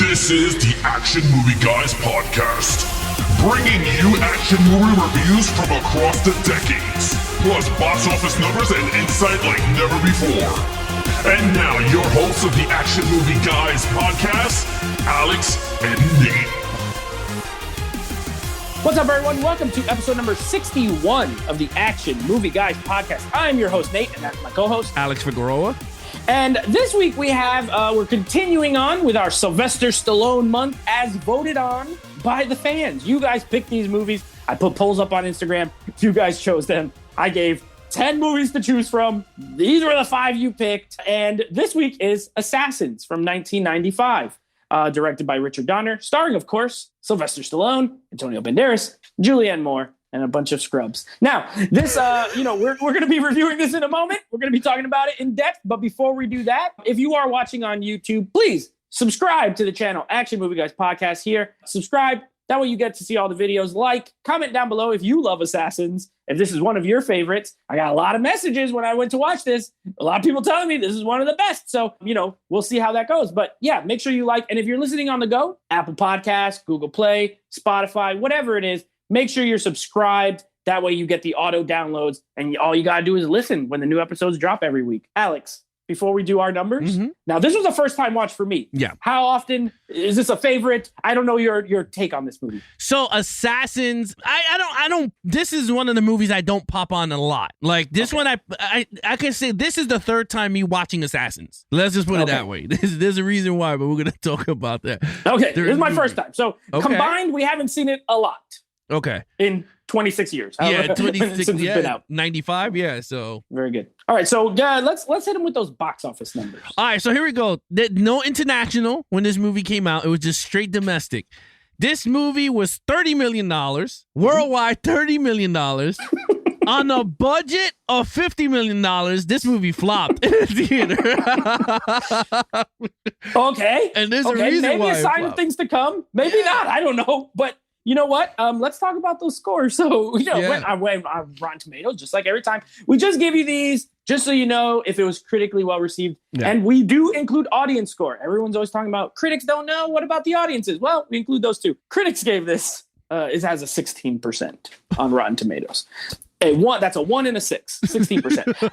This is the Action Movie Guys podcast, bringing you action movie reviews from across the decades, plus box office numbers and insight like never before. And now, your hosts of the Action Movie Guys podcast, Alex and Nate. What's up, everyone? Welcome to episode number 61 of the Action Movie Guys podcast. I'm your host, Nate, and that's my co-host, Alex Figueroa. And this week we have, we're continuing on with our Sylvester Stallone month as voted on by the fans. You guys picked these movies. I put polls up on Instagram. You guys chose them. I gave 10 movies to choose from. These were the 5 you picked. And this week is Assassins from 1995, directed by Richard Donner, starring, of course, Sylvester Stallone, Antonio Banderas, Julianne Moore, and a bunch of scrubs. Now, this, we're going to be reviewing this in a moment. We're going to be talking about it in depth. But before we do that, if you are watching on YouTube, please subscribe to the channel, Action Movie Guys Podcast here. Subscribe. That way you get to see all the videos. Like, comment down below if you love Assassins, if this is one of your favorites. I got a lot of messages when I went to watch this. A lot of people telling me this is one of the best. So, we'll see how that goes. But yeah, make sure you like. And if you're listening on the go, Apple Podcasts, Google Play, Spotify, whatever it is, make sure you're subscribed. That way you get the auto downloads. And all you got to do is listen when the new episodes drop every week. Alex, before we do our numbers. Now, this was a first time watch for me. Yeah. How often is this a favorite? I don't know your take on this movie. So Assassins, I don't, this is one of the movies I don't pop on a lot. Like this one, I can say this is the third time me watching Assassins. Let's just put it that way. There's a reason why, but we're going to talk about that. Okay. This is my first time. So combined, we haven't seen it a lot. Okay. In 26 years. Yeah, 26 since it's been out. 95, yeah, so. Very good. All right, so let's hit them with those box office numbers. All right, so here we go. No international when this movie came out. It was just straight domestic. This movie was $30 million, worldwide $30 million. On a budget of $50 million, this movie flopped in the theater. Okay. And there's a reason maybe why a sign of things to come. Maybe not. I don't know. But you know what? Let's talk about those scores. So, when I went on Rotten Tomatoes, just like every time, we just give you these just so you know if it was critically well received. Yeah. And we do include audience score. Everyone's always talking about critics don't know. What about the audiences? Well, we include those too. Critics gave this, it has a 16% on Rotten Tomatoes. That's a 1 and a 6, 16%.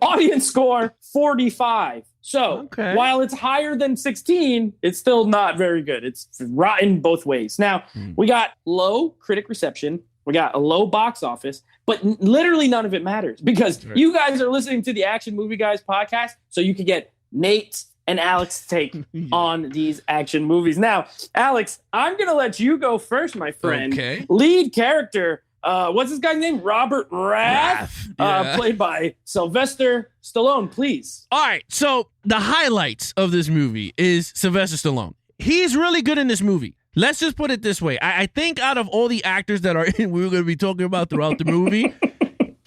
Audience score, 45. So while it's higher than 16, it's still not very good. It's rotten both ways. Now, we got low critic reception. We got a low box office, but literally none of it matters because you guys are listening to the Action Movie Guys podcast, so you can get Nate's and Alex's take on these action movies. Now, Alex, I'm going to let you go first, my friend. Okay. Lead character. What's this guy's name? Robert Rath. Played by Sylvester Stallone, please. All right, so the highlights of this movie is Sylvester Stallone. He's really good in this movie. Let's just put it this way. I think out of all the actors that are in, we're going to be talking about throughout the movie,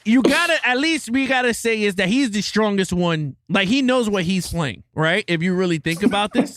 we gotta say is that he's the strongest one. Like, he knows what he's playing, right? If you really think about this.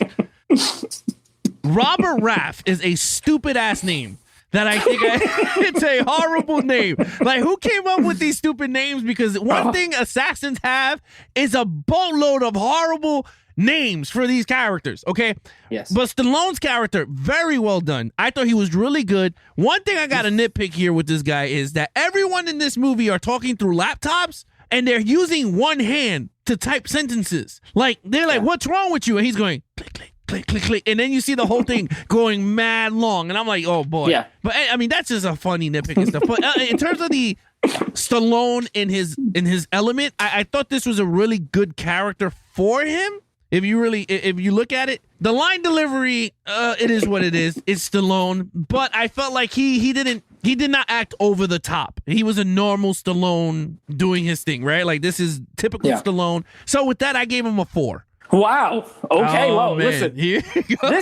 Robert Rath is a stupid-ass name. That I think it's a horrible name. Like, who came up with these stupid names? Because one thing Assassins have is a boatload of horrible names for these characters, okay? Yes. But Stallone's character, very well done. I thought he was really good. One thing I got to nitpick here with this guy is that everyone in this movie are talking through laptops, and they're using one hand to type sentences. Like, they're like, what's wrong with you? And he's going, click, click. Click, click, click. And then you see the whole thing going mad long. And I'm like, oh, boy. Yeah. But, I mean, that's just a funny nitpick and stuff. But in terms of the Stallone in his element, I thought this was a really good character for him. If you look at it, the line delivery, it is what it is. It's Stallone. But I felt like he did not act over the top. He was a normal Stallone doing his thing, right? Like, this is typical Stallone. So with that, I gave him a 4. Wow. Okay. Well, listen. This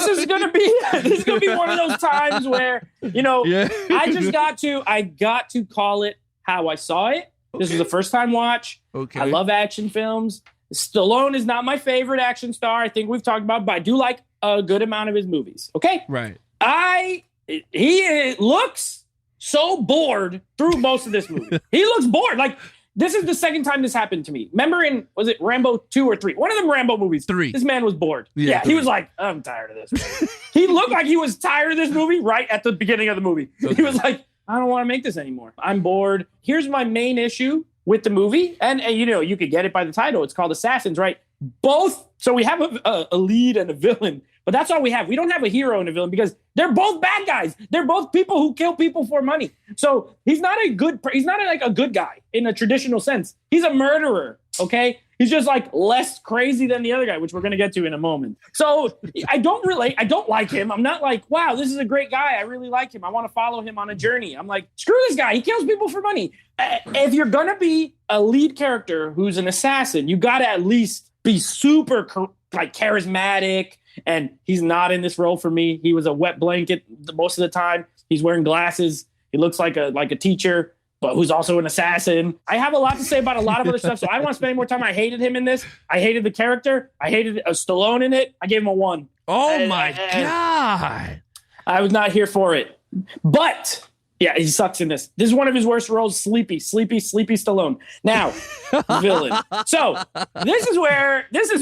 is gonna be one of those times where I got to call it how I saw it. This was a first time watch. Okay. I love action films. Stallone is not my favorite action star. I think we've talked about, but I do like a good amount of his movies. Okay. Right. He looks so bored through most of this movie. He looks bored. Like, this is the second time this happened to me. Remember was it Rambo 2 or 3? One of them Rambo movies. 3. This man was bored. Yeah, he was like, I'm tired of this. He looked like he was tired of this movie right at the beginning of the movie. Okay. He was like, I don't want to make this anymore. I'm bored. Here's my main issue with the movie. And you could get it by the title. It's called Assassins, right? So we have a lead and a villain. But that's all we have. We don't have a hero and a villain because they're both bad guys. They're both people who kill people for money. So he's not a good guy in a traditional sense. He's a murderer, okay? He's just like less crazy than the other guy, which we're going to get to in a moment. So I don't like him. I'm not like, wow, this is a great guy. I really like him. I want to follow him on a journey. I'm like, screw this guy. He kills people for money. If you're going to be a lead character who's an assassin, you got to at least be super charismatic. And he's not in this role for me. He was a wet blanket most of the time. He's wearing glasses. He looks like a teacher, but who's also an assassin. I have a lot to say about a lot of other stuff, so I don't want to spend any more time. I hated him in this. I hated the character. I hated Stallone in it. I gave him a 1. Oh, my God. I was not here for it. But... yeah, he sucks in this. This is one of his worst roles, Sleepy Stallone. Now, villain. So this is where, this is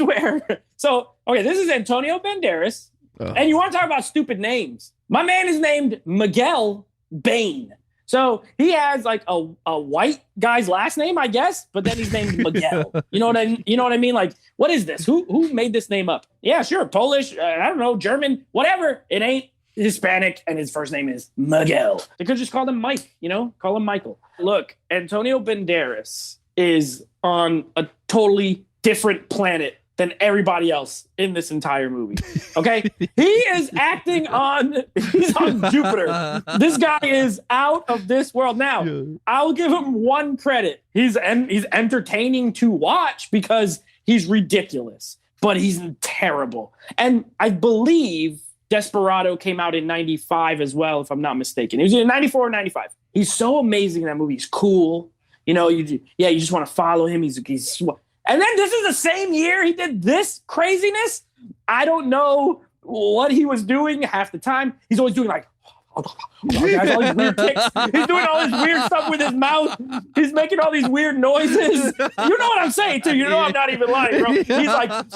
Antonio Banderas. And you want to talk about stupid names. My man is named Miguel Bain. So he has like a white guy's last name, I guess, but then he's named Miguel. You know what I mean? Like, what is this? Who made this name up? Yeah, sure, Polish, I don't know, German, whatever. It ain't Hispanic, and his first name is Miguel. They could just call him Mike, call him Michael. Look, Antonio Banderas is on a totally different planet than everybody else in this entire movie. Okay? He's on Jupiter. This guy is out of this world. Now, I'll give him one credit. He's entertaining to watch because he's ridiculous, but he's terrible. And I believe Desperado came out in 95 as well, if I'm not mistaken. He was in 94 or 95. He's so amazing in that movie. He's cool. You just want to follow him. He's and then this is the same year he did this craziness. I don't know what he was doing half the time. He's always doing like, he has all these weird ticks. He's doing all this weird stuff with his mouth. He's making all these weird noises. You know what I'm saying, too. You know I'm not even lying, bro. He's like, what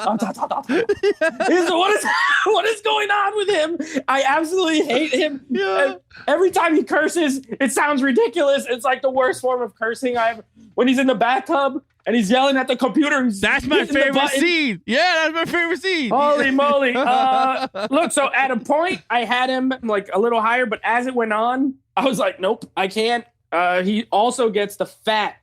is going on with him? I absolutely hate him. Yeah. Every time he curses, it sounds ridiculous. It's like the worst form of cursing I ever. When he's in the bathtub and he's yelling at the computer. That's my favorite scene. Yeah, that's my favorite scene. Holy moly. Look, so at a point, I had him like a little higher, but as it went on, I was like, nope, I can't. He also gets the fat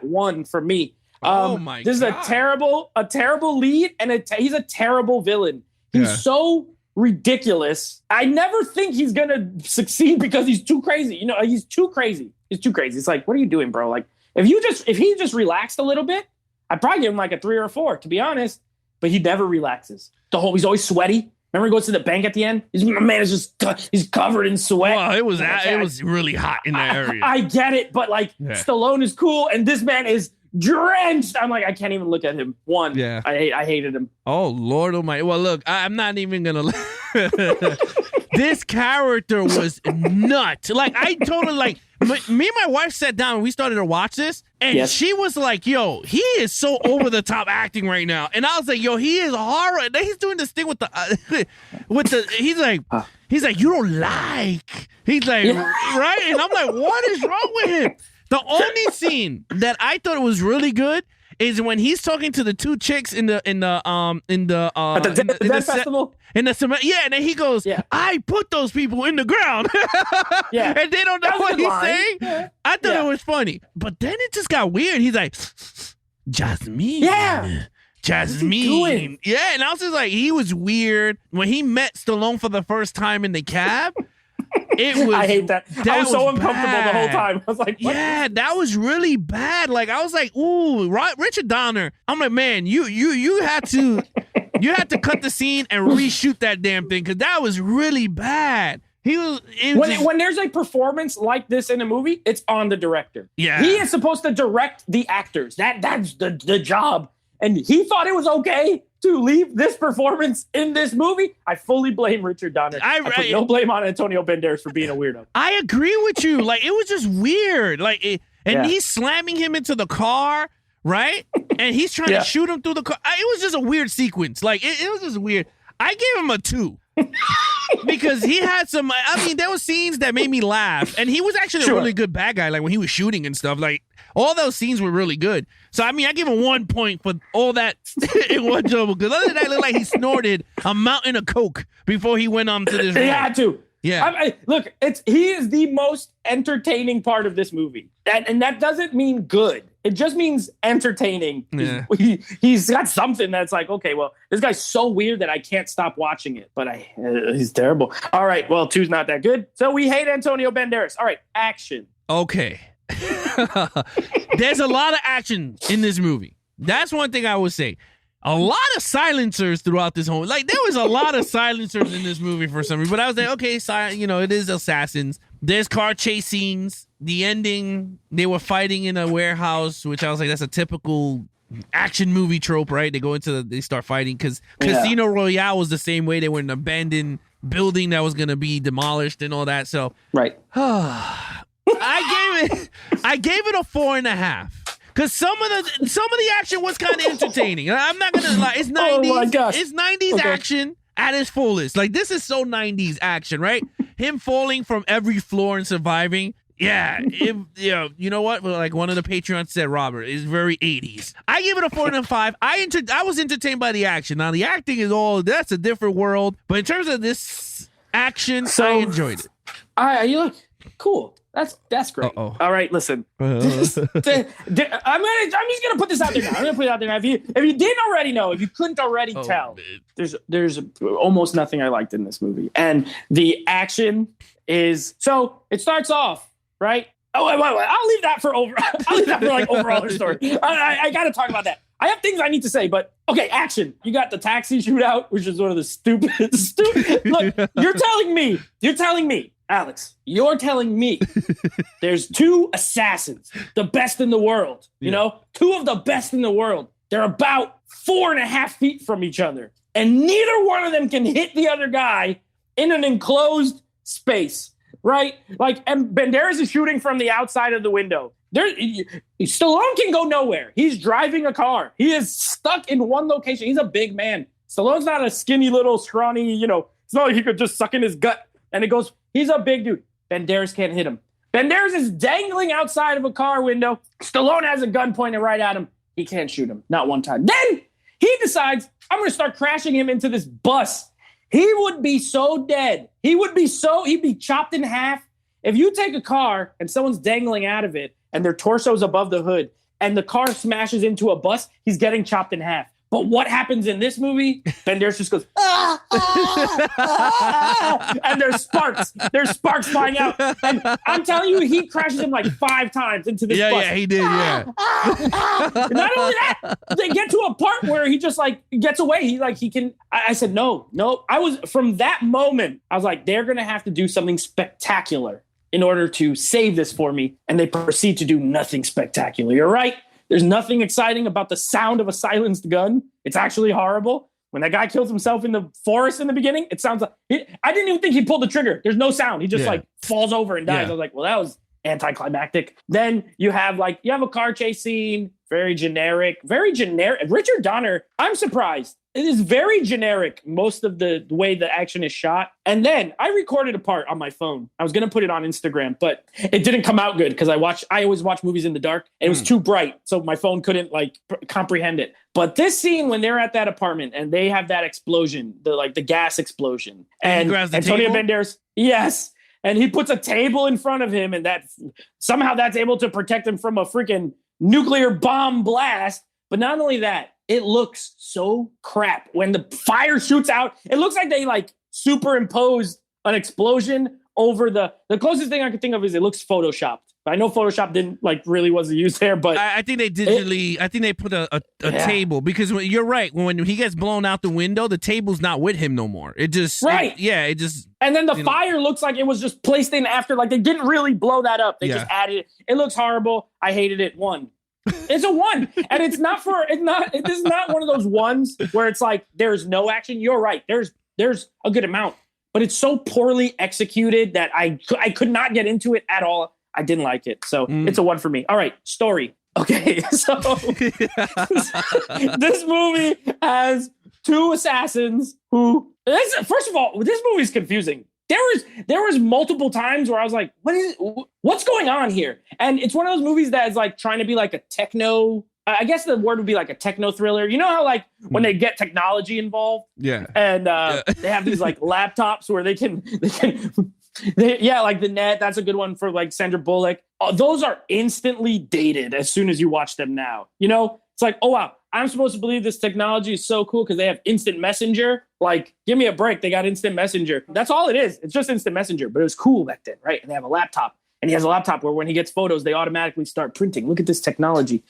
1 for me. Oh my God. This is a terrible lead, and he's a terrible villain. He's so ridiculous. I never think he's going to succeed because he's too crazy. He's too crazy. It's like, what are you doing, bro? Like, if he just relaxed a little bit, I'd probably give him like a 3 or a 4, to be honest. But he never relaxes. He's always sweaty. Remember he goes to the bank at the end? He's covered in sweat. Well, it was really hot in that area. I get it, but Stallone is cool, and this man is drenched. I'm like, I can't even look at him. I hated him. Oh, Lord Almighty. Well, look, I'm not even gonna. This character was nuts. Like, I told her, like, me and my wife sat down and we started to watch this, and she was like, yo, he is so over the top acting right now. And I was like, yo, he is horrible. And then he's doing this thing with the he's like, you don't like. He's like, right? And I'm like, what is wrong with him? The only scene that I thought was really good is when he's talking to the two chicks in the festival. And then he goes, I put those people in the ground. And they don't know what he's saying. Yeah. I thought it was funny. But then it just got weird. He's like, Jasmine. Yeah. Jasmine. Yeah, and I was just like, he was weird. When he met Stallone for the first time in the cab, I hate that. I was so uncomfortable the whole time. I was like, what? Yeah, that was really bad. Like, I was like, ooh, Richard Donner. I'm like, man, you had to cut the scene and reshoot that damn thing, because that was really bad. When there's a performance like this in a movie, it's on the director. Yeah. He is supposed to direct the actors. That's the job. And he thought it was okay to leave this performance in this movie. I fully blame Richard Donner. I put no blame on Antonio Banderas for being a weirdo. I agree with you. Like, it was just weird. Like, and he's slamming him into the car, right? And he's trying to shoot him through the car. It was just a weird sequence. Like, it was just weird. I gave him a 2. Because he had some, I mean, there were scenes that made me laugh. And he was actually a really good bad guy, like when he was shooting and stuff. Like, all those scenes were really good. So, I mean, I give him 1 point for all that in one jumble. Because other than that, it looked like he snorted a mountain of coke before he went on to this role. He had to. Yeah. Look, he is the most entertaining part of this movie. And that doesn't mean good. It just means entertaining. Yeah. He's got something that's like, okay, well, this guy's so weird that I can't stop watching it. But he's terrible. All right, well, 2's not that good. So we hate Antonio Banderas. All right, action. Okay. There's a lot of action in this movie. That's one thing I would say. A lot of silencers throughout this whole, like, there was a lot of silencers in this movie for some reason. But I was like, okay, it is assassins. There's car chase scenes. The ending, they were fighting in a warehouse, which I was like, that's a typical action movie trope, right? They start fighting because Casino Royale was the same way. They were in an abandoned building that was going to be demolished and all that. So, right. I gave it a 4.5. Because some of the action was kind of entertaining. I'm not gonna lie. It's 90s. Oh my gosh. It's 90s action at its fullest. Like, this is so 90s action, right? Him falling from every floor and surviving. Yeah, you know what? Like one of the Patreons said, Robert, it's very 80s. I give it a 4.5. I was entertained by the action. Now the acting is that's a different world. But in terms of this action, I enjoyed it. You look cool. That's great. Uh-oh. All right, listen. I'm just gonna put this out there now. I'm gonna put it out there now. If you didn't already know, if you couldn't already tell, man. there's almost nothing I liked in this movie, and the action is so. It starts off right. Oh wait. I'll leave that for like overall story. I got to talk about that. I have things I need to say, but okay, action. You got the taxi shootout, which is one of the stupid. Look, you're telling me, Alex, you're telling me there's 2 assassins, the best in the world, you know, 2 of the best in the world. They're about 4.5 feet from each other, and neither one of them can hit the other guy in an enclosed space, right? Like, and Banderas is shooting from the outside of the window. Stallone can go nowhere. He's driving a car. He is stuck in one location. He's a big man. Stallone's not a skinny little scrawny, it's not like he could just suck in his gut and it goes. He's a big dude. Banderas can't hit him. Banderas is dangling outside of a car window. Stallone has a gun pointed right at him. He can't shoot him. Not one time. Then he decides, I'm going to start crashing him into this bus. He would be so dead. He'd be chopped in half. If you take a car and someone's dangling out of it and their torso's above the hood and the car smashes into a bus, he's getting chopped in half. But what happens in this movie? Banderas just goes, and there's sparks flying out. And I'm telling you, he crashes him like 5 times into this bus. Yeah, he did, yeah. Not only that, they get to a part where he just like gets away. I said, no. From that moment, I was like, they're going to have to do something spectacular in order to save this for me. And they proceed to do nothing spectacular. You're right. There's nothing exciting about the sound of a silenced gun. It's actually horrible. When that guy kills himself in the forest in the beginning, it sounds like I didn't even think he pulled the trigger. There's no sound. He just falls over and dies. I was like, well, that was anticlimactic. Then you have a car chase scene, very generic. Richard Donner, I'm surprised. It is very generic, most of the way the action is shot. And then I recorded a part on my phone. I was going to put it on Instagram, but it didn't come out good because I always watch movies in the dark and it was too bright. So my phone couldn't comprehend it. But this scene when they're at that apartment and they have that explosion, the gas explosion. And Antonio Banderas, yes. And he puts a table in front of him and somehow that's able to protect him from a freaking nuclear bomb blast. But not only that, it looks so crap. When the fire shoots out, it looks like they superimposed an explosion over the closest thing I could think of is it looks photoshopped. I know Photoshop didn't really wasn't used there, but I think they digitally. I think they put a table because you're right. When he gets blown out the window, the table's not with him no more. It just it just. And then the fire looks like it was just placed in after. Like they didn't really blow that up. They just added it. It looks horrible. I hated it. 1. It's a 1, and it's not. This is not one of those ones where it's like there's no action. You're right. There's a good amount, but it's so poorly executed that I could not get into it at all. I didn't like it. So it's a 1 for me. All right, story. Okay, so this movie has 2 assassins who. First of all, this movie is confusing. There was multiple times where I was like, what's going on here? And it's one of those movies that is like trying to be like a techno. I guess the word would be like a techno thriller. You know how like when they get technology involved, and they have these like laptops where they can like the Net. That's a good one for like Sandra Bullock. Those are instantly dated as soon as you watch them now. You know, it's like, oh wow, I'm supposed to believe this technology is so cool because they have instant messenger. Like, give me a break. They got instant messenger. That's all it is. It's just instant messenger, but it was cool back then, right? And they have a laptop. And he has a laptop where when he gets photos, they automatically start printing. Look at this technology.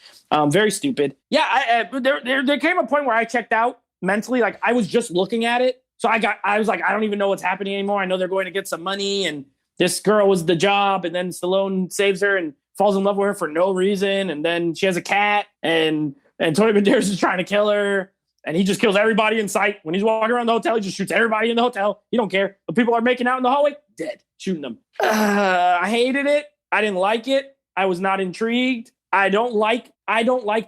Very stupid. Yeah, there came a point where I checked out mentally. Like, I was just looking at it. So I was like, I don't even know what's happening anymore. I know they're going to get some money. And this girl was the job. And then Stallone saves her and falls in love with her for no reason. And then she has a cat. And Tony Banderas is trying to kill her. And he just kills everybody in sight. When he's walking around the hotel, he just shoots everybody in the hotel. He don't care. But people are making out in the hallway, dead, shooting them. I hated it. I didn't like it. I was not intrigued. I don't like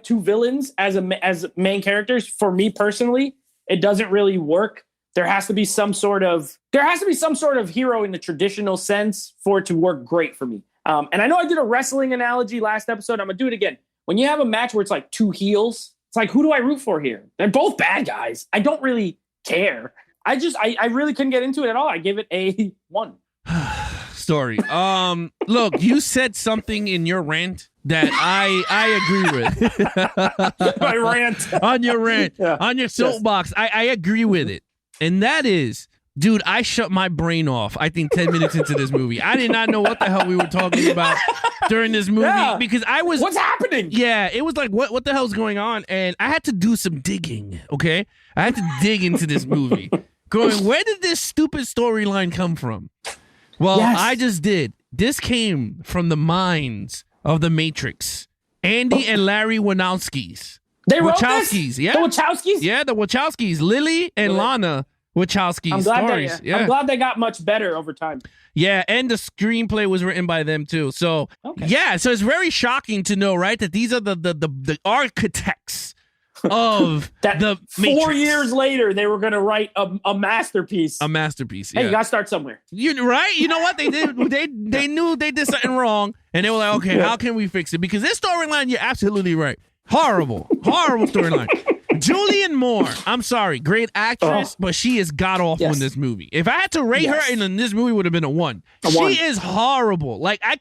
2 villains as main characters. For me personally, it doesn't really work. There has to be some sort of hero in the traditional sense for it to work great for me. And I know I did a wrestling analogy last episode. I'm gonna do it again. When you have a match where it's like 2 heels, it's like, who do I root for here? They're both bad guys. I don't really care. I really couldn't get into it at all. I give it a 1. Story. Look, you said something in your rant that I agree with. My rant. On your rant. Yeah. On your soapbox. Yes. I agree with it. And that is, dude, I shut my brain off, I think 10 minutes into this movie. I did not know what the hell we were talking about during this movie because I was... What's happening? Yeah, it was like, what the hell's going on? And I had to do some digging, okay? I had to dig into this movie. Going, where did this stupid storyline come from? Well, yes. I just did. This came from the minds of the Matrix. Andy and Larry Wachowskis. They wrote this? Yeah. The Wachowskis? Yeah, the Wachowskis. Lily and Lana Wachowski's stories. I'm glad they got much better over time. Yeah, and the screenplay was written by them too. So, yeah, so it's very shocking to know, right, that these are the architects of that the 4 Matrix. years later, they were going to write a masterpiece. A masterpiece, Hey, you got to start somewhere. Right? You know what? They did. They knew they did something wrong, and they were like, okay, how can we fix it? Because this storyline, you're absolutely right. Horrible storyline. Julianne Moore, I'm sorry, great actress, but she is god-awful in this movie. If I had to rate her in this movie, would have been a 1. She is horrible. Like, I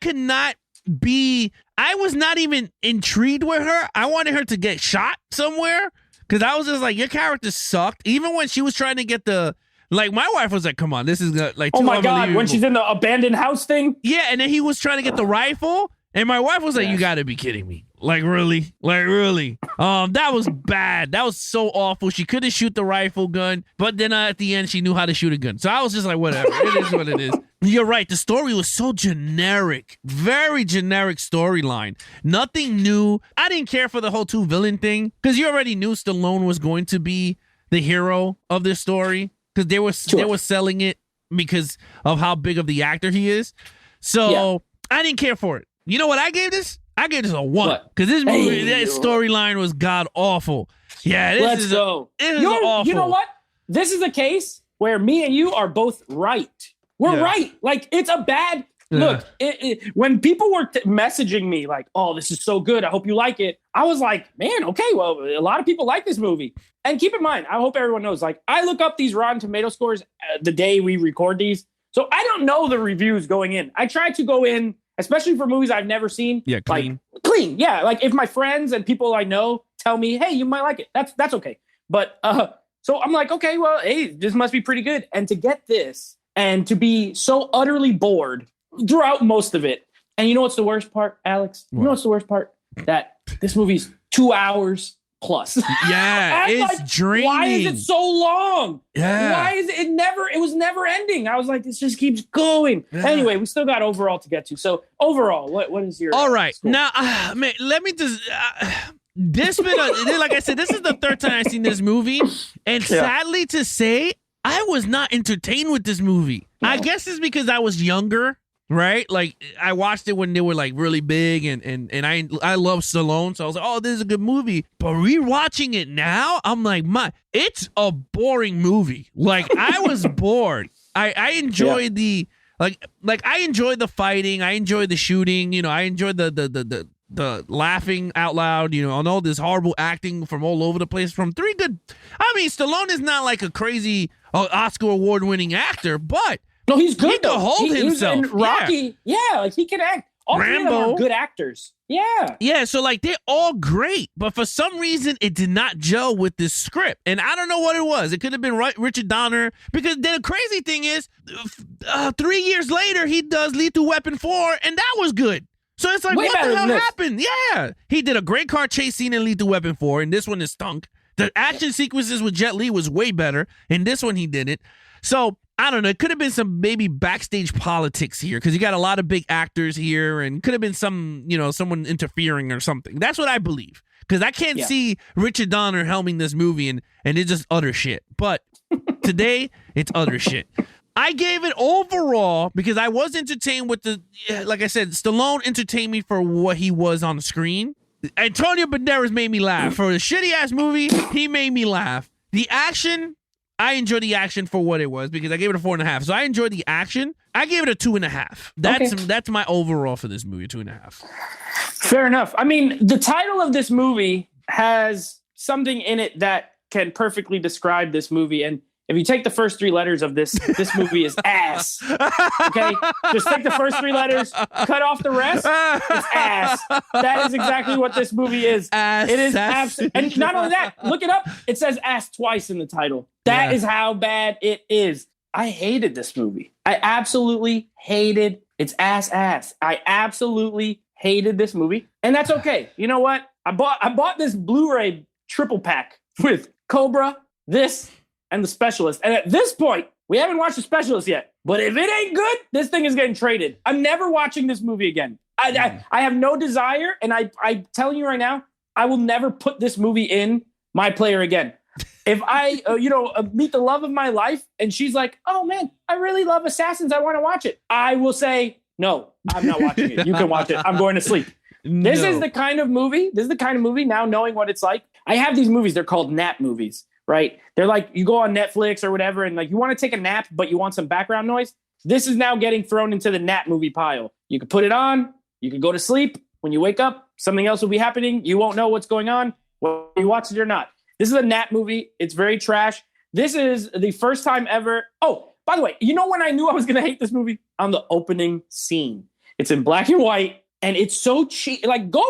was not even intrigued with her. I wanted her to get shot somewhere because I was just like, your character sucked. Even when she was trying to get my wife was like, come on, this is like, oh my God, when she's in the abandoned house thing? Yeah, and then he was trying to get the rifle, and my wife was like, you got to be kidding me. Like, really? That was bad. That was so awful. She couldn't shoot the rifle gun, but then at the end, she knew how to shoot a gun. So I was just like, whatever. It is what it is. You're right. The story was so generic. Very generic storyline. Nothing new. I didn't care for the whole 2 villain thing because you already knew Stallone was going to be the hero of this story because they were selling it because of how big of the actor he is. So I didn't care for it. You know what I gave this? I gave this a 1 because this movie, that storyline was god awful. Yeah, Let's go. Awful. You know what? This is a case where me and you are both right. We're right. Like, it's a bad look. When people were messaging me like, "Oh, this is so good. I hope you like it." I was like, "Man, okay. Well, a lot of people like this movie." And keep in mind, I hope everyone knows. Like, I look up these Rotten Tomato scores the day we record these, so I don't know the reviews going in. I try to go in. Especially for movies I've never seen. Yeah, clean. Like, clean. Yeah, like if my friends and people I know tell me, hey, you might like it, that's okay. But so I'm like, okay, well, hey, this must be pretty good. And to get this and to be so utterly bored throughout most of it. And you know what's the worst part, Alex? What? You know what's the worst part? That this movie's 2 hours plus. Yeah, it's like, draining. Why is it so long? Yeah. Why is it was never ending? I was like, this just keeps going. Yeah. Anyway, we still got overall to get to. So overall, what is your all right score? Now, man, let me just this been like I said, this is the 3rd time I've seen this movie, and sadly to say, I was not entertained with this movie. No. I guess it's because I was younger. right? Like I watched it when they were like really big, and I love Stallone, so I was like, oh, this is a good movie. But rewatching it now, I'm like, it's a boring movie. Like I was bored. I enjoyed the I enjoyed the fighting, I enjoyed the shooting, I enjoyed the laughing out loud, on all this horrible acting from all over the place from three good. I mean, Stallone is not like a crazy Oscar award-winning actor, but no, he's good. He can hold himself. He was in Rocky, like he can act. All three of them are good actors. Yeah. Yeah, so like they're all great, but for some reason it did not gel with this script. And I don't know what it was. It could have been Richard Donner, because the crazy thing is 3 years later he does Lethal Weapon 4 and that was good. So it's like, what the hell happened? Yeah. He did a great car chase scene in Lethal Weapon 4 and this one is stunk. The action sequences with Jet Li was way better. In this one he didn't. So I don't know. It could have been some maybe backstage politics here because you got a lot of big actors here and could have been some, someone interfering or something. That's what I believe, because I can't see Richard Donner helming this movie and it's just utter shit. But today it's utter shit. I gave it overall because I was entertained with like I said, Stallone entertained me for what he was on the screen. Antonio Banderas made me laugh. For a shitty ass movie, he made me laugh. The action, I enjoyed the action for what it was because I gave it a 4.5. So I enjoyed the action. I gave it a 2.5. That's my overall for this movie, 2.5. Fair enough. I mean, the title of this movie has something in it that can perfectly describe this movie. And if you take the first three letters of this movie is ass. Okay? Just take the first three letters, cut off the rest, it's ass. That is exactly what this movie is. Ass. It is ass. And not only that, look it up. It says ass twice in the title. That is how bad it is. I hated this movie. I absolutely hated it's ass. I absolutely hated this movie. And that's okay. You know what? I bought this Blu-ray triple pack with Cobra, this, and The Specialist. And at this point, we haven't watched The Specialist yet. But if it ain't good, this thing is getting traded. I'm never watching this movie again. I have no desire, and I'm telling you right now, I will never put this movie in my player again. If I, meet the love of my life, and she's like, oh man, I really love Assassins, I want to watch it, I will say, no, I'm not watching it. You can watch it. I'm going to sleep. This is the kind of movie, now knowing what it's like. I have these movies, they're called nap movies. Right? They're like, you go on Netflix or whatever, and like you want to take a nap, but you want some background noise. This is now getting thrown into the nap movie pile. You can put it on, you can go to sleep. When you wake up, something else will be happening. You won't know what's going on, whether you watch it or not. This is a nap movie. It's very trash. This is the first time ever. Oh, by the way, you know when I knew I was going to hate this movie? On the opening scene. It's in black and white, and it's so cheap. Like, go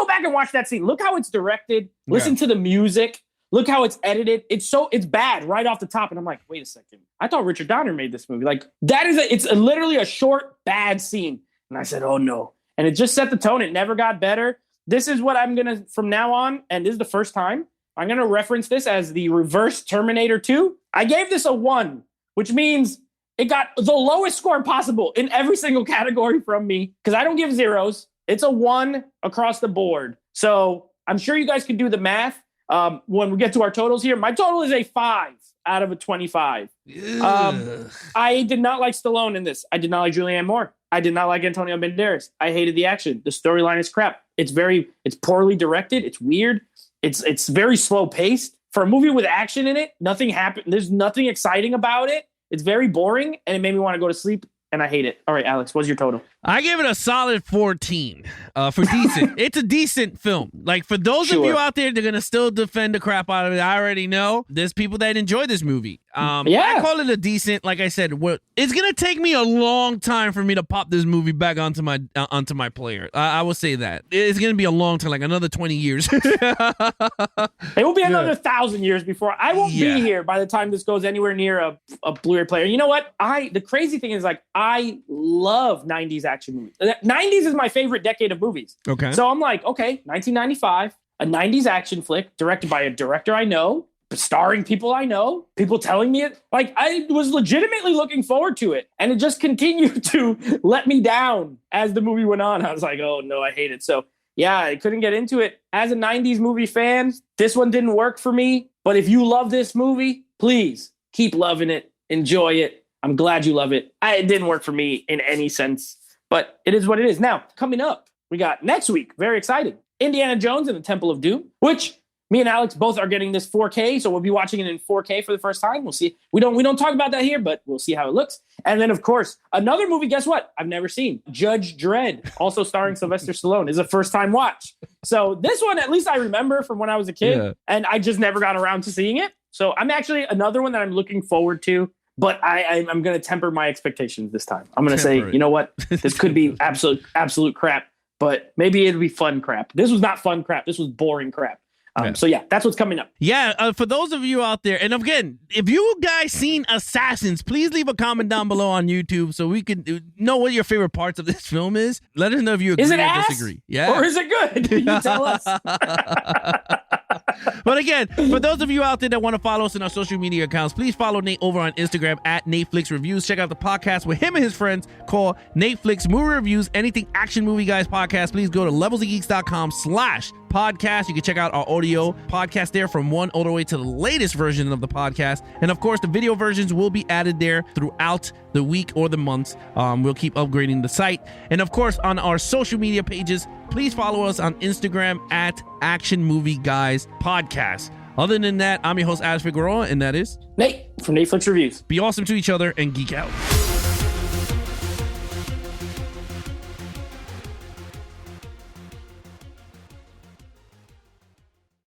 back and watch that scene. Look how it's directed. Listen to the music. Look how it's edited. It's bad right off the top. And I'm like, wait a second. I thought Richard Donner made this movie. Like, it's literally a short, bad scene. And I said, oh no. And it just set the tone. It never got better. This is what I'm going to, from now on, and this is the first time, I'm going to reference this as the reverse Terminator 2. I gave this a 1, which means it got the lowest score possible in every single category from me, because I don't give zeros. It's a 1 across the board. So I'm sure you guys can do the math. When we get to our totals here, my total is a 5 out of a 25. I did not like Stallone in this. I did not like Julianne Moore. I did not like Antonio Banderas. I hated the action. The storyline is crap. It's poorly directed. It's weird. It's very slow paced. For a movie with action in it, nothing happened. There's nothing exciting about it. It's very boring, and it made me want to go to sleep. And I hate it. All right, Alex, what's your total? I give it a solid 14 for decent. It's a decent film. Like, for those of you out there, they're going to still defend the crap out of it. I already know there's people that enjoy this movie. I call it a decent, like I said, it's going to take me a long time for me to pop this movie back onto my player. I will say that. It's going to be a long time, like another 20 years. It will be another 1,000 years before. I won't be here by the time this goes anywhere near a Blu-ray player. You know what? The crazy thing is, like, I love 90s action movies. 90s is my favorite decade of movies. Okay. So I'm like, okay, 1995, a 90s action flick directed by a director I know, starring people I know, people telling me it. Like, I was legitimately looking forward to it. And it just continued to let me down as the movie went on. I was like, oh no, I hate it. So yeah, I couldn't get into it. As a 90s movie fan, this one didn't work for me. But if you love this movie, please keep loving it. Enjoy it. I'm glad you love it. It didn't work for me in any sense but it is what it is. Now, coming up, we got next week, very exciting, Indiana Jones and the Temple of Doom, which me and Alex both are getting this 4K, so we'll be watching it in 4K for the first time. We'll see. We don't talk about that here, but we'll see how it looks. And then, of course, another movie, guess what? I've never seen. Judge Dredd, also starring Sylvester Stallone, is a first-time watch. So this one, at least I remember from when I was a kid, and I just never got around to seeing it. So I'm actually another one that I'm looking forward to, but I'm going to temper my expectations this time. I'm going to say, you know what? This could be absolute crap, but maybe it'll be fun crap. This was not fun crap. This was boring crap. So yeah, that's what's coming up. Yeah, for those of you out there, and again, if you guys seen Assassins, please leave a comment down below on YouTube so we can know what your favorite parts of this film is. Let us know if you agree or disagree. Yeah, or is it good? You tell us. But again, for those of you out there that want to follow us in our social media accounts, please follow Nate over on Instagram at NateFlix Reviews. Check out the podcast with him and his friends called NateFlix Movie Reviews. Anything Action Movie Guys podcast, please go to levelsofgeeks.com/podcast. You can check out our audio podcast there from 1 all the way to the latest version of the podcast. And of course, the video versions will be added there throughout the week or the months. We'll keep upgrading the site. And of course, on our social media pages, please follow us on Instagram at Action Movie Guys Podcast. Other than that, I'm your host, Alex Figueroa, and that is Nate from NateFlix Reviews. Be awesome to each other and geek out.